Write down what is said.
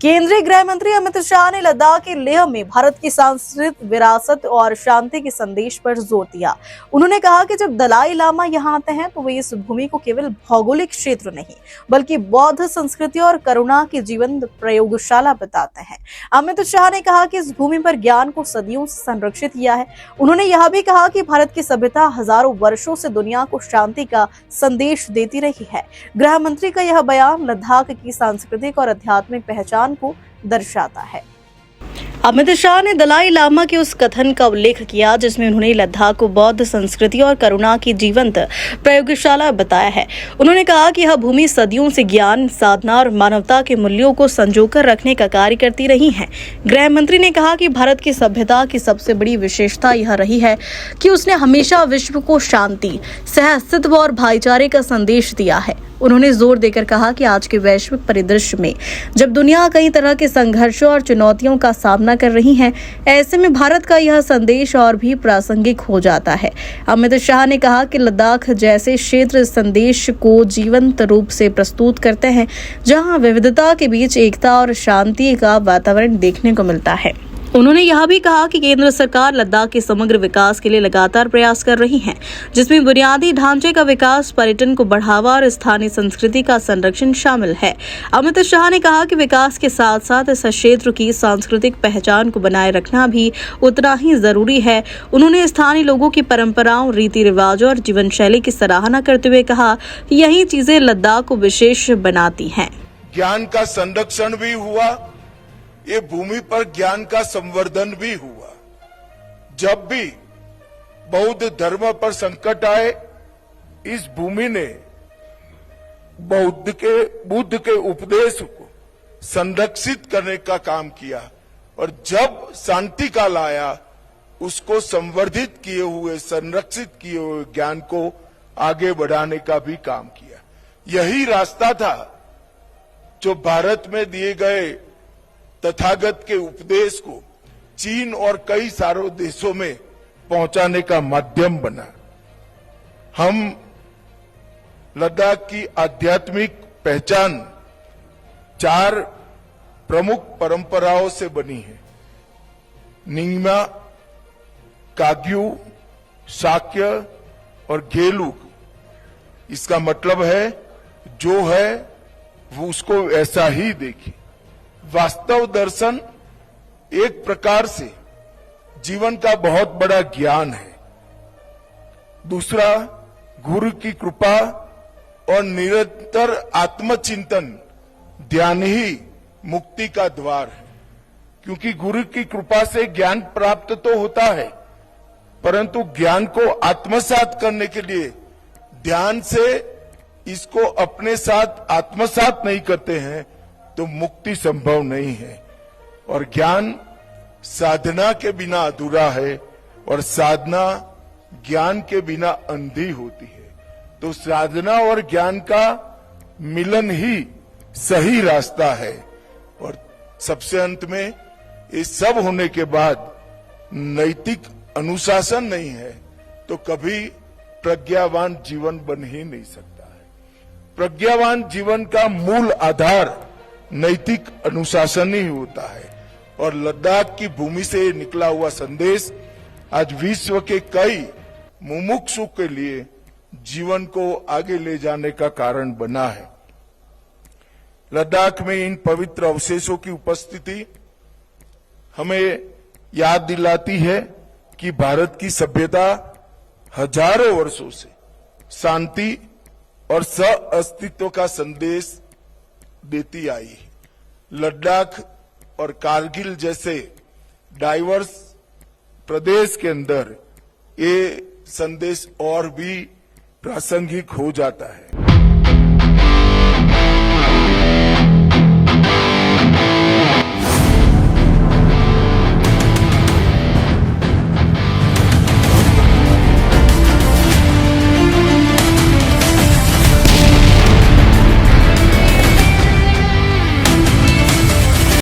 केंद्रीय गृह मंत्री अमित शाह ने लद्दाख के लेह में भारत की सांस्कृतिक विरासत और शांति के संदेश पर जोर दिया। उन्होंने कहा कि जब दलाई लामा यहां आते हैं तो वे इस भूमि को केवल भौगोलिक क्षेत्र नहीं बल्कि बौद्ध संस्कृति और करुणा की जीवंत प्रयोगशाला बताते हैं। अमित शाह ने कहा कि इस भूमि पर ज्ञान को सदियों से संरक्षित किया है। उन्होंने यह भी कहा कि भारत की सभ्यता हजारों वर्षों से दुनिया को शांति का संदेश देती रही है। गृह मंत्री का यह बयान लद्दाख की सांस्कृतिक और आध्यात्मिक पहचान को दर्शाता है। अमित शाह ने दलाई लामा के उस कथन का उल्लेख किया जिसमें उन्होंने लद्दाख को बौद्ध संस्कृति और करुणा की जीवंत प्रयोगशाला बताया है। उन्होंने कहा कि यह भूमि सदियों से ज्ञान, साधना और मानवता के मूल्यों को संजोकर रखने का कार्य करती रही है। गृह मंत्री ने कहा कि भारत की सभ्यता की सबसे बड़ी विशेषता यह रही है कि उसने हमेशा विश्व को शांति, सह-अस्तित्व और भाईचारे का संदेश दिया है। उन्होंने जोर देकर कहा कि आज के वैश्विक परिदृश्य में जब दुनिया कई तरह के संघर्षों और चुनौतियों का सामना कर रही है, ऐसे में भारत का यह संदेश और भी प्रासंगिक हो जाता है। अमित शाह ने कहा कि लद्दाख जैसे क्षेत्र इस संदेश को जीवंत रूप से प्रस्तुत करते हैं, जहां विविधता के बीच एकता और शांति का वातावरण देखने को मिलता है। उन्होंने यह भी कहा कि केंद्र सरकार लद्दाख के समग्र विकास के लिए लगातार प्रयास कर रही है, जिसमें बुनियादी ढांचे का विकास, पर्यटन को बढ़ावा और स्थानीय संस्कृति का संरक्षण शामिल है। अमित शाह ने कहा कि विकास के साथ साथ इस क्षेत्र की सांस्कृतिक पहचान को बनाए रखना भी उतना ही जरूरी है। उन्होंने स्थानीय लोगों की परंपराओं, रीति रिवाजों और जीवन शैली की सराहना करते हुए कहा कि यही चीजें लद्दाख को विशेष बनाती हैं। ज्ञान का संरक्षण भी हुआ, ये भूमि पर ज्ञान का संवर्धन भी हुआ। जब भी बौद्ध धर्म पर संकट आए, इस भूमि ने बुद्ध के उपदेश को संरक्षित करने का काम किया और जब शांति काल आया, उसको संवर्धित किए हुए, संरक्षित किए हुए ज्ञान को आगे बढ़ाने का भी काम किया। यही रास्ता था जो भारत में दिए गए तथागत के उपदेश को चीन और कई सारे देशों में पहुंचाने का माध्यम बना। हम लद्दाख की आध्यात्मिक पहचान 4 प्रमुख परंपराओं से बनी है: निंगमा, काग्यू, शाक्य और गेलुक। इसका मतलब है जो है वो उसको ऐसा ही देखे। वास्तव दर्शन एक प्रकार से जीवन का बहुत बड़ा ज्ञान है। दूसरा, गुरु की कृपा और निरंतर आत्मचिंतन, ध्यान ही मुक्ति का द्वार है। क्योंकि गुरु की कृपा से ज्ञान प्राप्त तो होता है, परंतु ज्ञान को आत्मसात करने के लिए ध्यान से इसको अपने साथ आत्मसात नहीं करते हैं तो मुक्ति संभव नहीं है। और ज्ञान साधना के बिना अधूरा है और साधना ज्ञान के बिना अंधी होती है। तो साधना और ज्ञान का मिलन ही सही रास्ता है। और सबसे अंत में ये सब होने के बाद नैतिक अनुशासन नहीं है तो कभी प्रज्ञावान जीवन बन ही नहीं सकता है। प्रज्ञावान जीवन का मूल आधार नैतिक अनुशासन ही होता है। और लद्दाख की भूमि से निकला हुआ संदेश आज विश्व के कई मुमुक्षु के लिए जीवन को आगे ले जाने का कारण बना है। लद्दाख में इन पवित्र अवशेषों की उपस्थिति हमें याद दिलाती है कि भारत की सभ्यता हजारों वर्षों से शांति और सह-अस्तित्व का संदेश देती आई है। लद्दाख और कारगिल जैसे डाइवर्स प्रदेश के अंदर ये संदेश और भी प्रासंगिक हो जाता है।